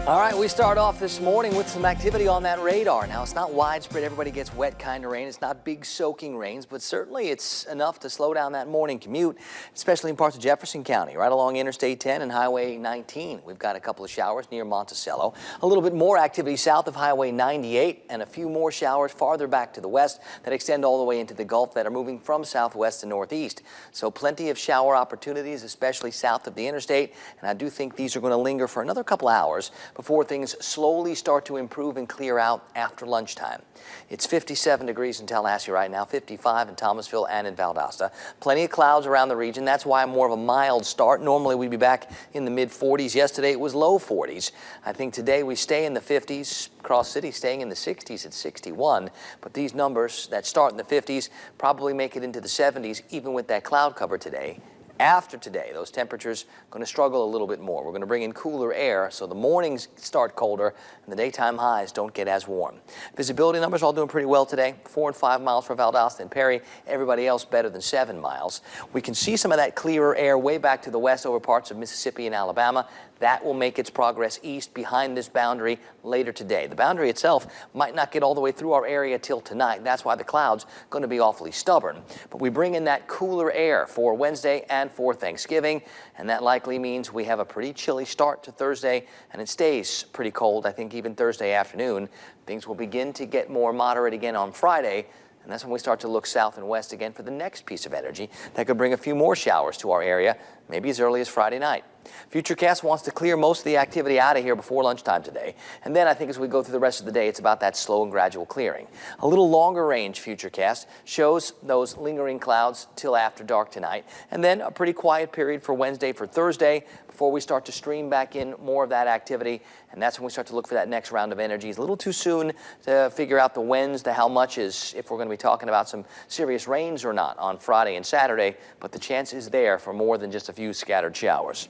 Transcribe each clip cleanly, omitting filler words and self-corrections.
All right, we start off this morning with some activity on that radar. Now, it's not widespread, everybody gets wet kind of rain. It's not big soaking rains, but certainly it's enough to slow down that morning commute, especially in parts of Jefferson County, right along Interstate 10 and Highway 19. We've got a couple of showers near Monticello, a little bit more activity south of Highway 98, and a few more showers farther back to the west that extend all the way into the Gulf that are moving from southwest to northeast. So plenty of shower opportunities, especially south of the interstate, and I do think these are going to linger for another couple hours before things slowly start to improve and clear out after lunchtime. It's 57 degrees in Tallahassee right now, 55 in Thomasville and in Valdosta. Plenty of clouds around the region. That's why more of a mild start. Normally we'd be back in the mid-40s. Yesterday it was low 40s. I think today we stay in the 50s. Cross City staying in the 60s at 61. But these numbers that start in the 50s probably make it into the 70s even with that cloud cover today. After today, those temperatures are going to struggle a little bit more. We're going to bring in cooler air, so the mornings start colder and the daytime highs don't get as warm. Visibility numbers all doing pretty well today. 4 and 5 miles for Valdosta and Perry. Everybody else better than 7 miles. We can see some of that clearer air way back to the west over parts of Mississippi and Alabama. That will make its progress east behind this boundary later today. The boundary itself might not get all the way through our area till tonight. That's why the clouds are going to be awfully stubborn. But we bring in that cooler air for Wednesday and for Thanksgiving, and that likely means we have a pretty chilly start to Thursday, and it stays pretty cold, I think, even Thursday afternoon. Things will begin to get more moderate again on Friday. And that's when we start to look south and west again for the next piece of energy that could bring a few more showers to our area, maybe as early as Friday night. Futurecast wants to clear most of the activity out of here before lunchtime today. And then I think as we go through the rest of the day, it's about that slow and gradual clearing. A little longer range Futurecast shows those lingering clouds till after dark tonight. And then a pretty quiet period for Wednesday, for Thursday, before we start to stream back in more of that activity. And that's when we start to look for that next round of energy. It's a little too soon to figure out the whens, the how much is, if we're going to be talking about some serious rains or not on Friday and Saturday. But the chance is there for more than just a few scattered showers.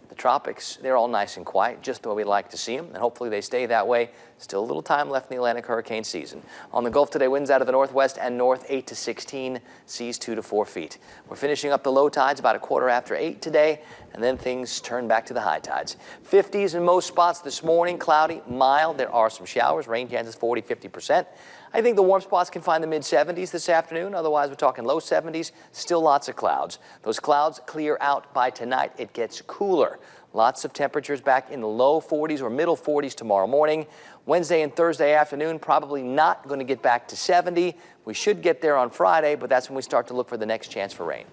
The tropics, they're all nice and quiet, just the way we like to see them, and hopefully they stay that way. Still a little time left in the Atlantic hurricane season. On the Gulf today, winds out of the northwest and north 8 to 16, seas 2 to 4 feet. We're finishing up the low tides about 8:15 today, and then things turn back to the high tides. 50s in most spots this morning, cloudy, mild. There are some showers, rain chances 40–50%. I think the warm spots can find the mid-70s this afternoon. Otherwise, we're talking low 70s, still lots of clouds. Those clouds clear out by tonight. It gets cooler. Lots of temperatures back in the low 40s or middle 40s tomorrow morning. Wednesday and Thursday afternoon, probably not going to get back to 70. We should get there on Friday, but that's when we start to look for the next chance for rain.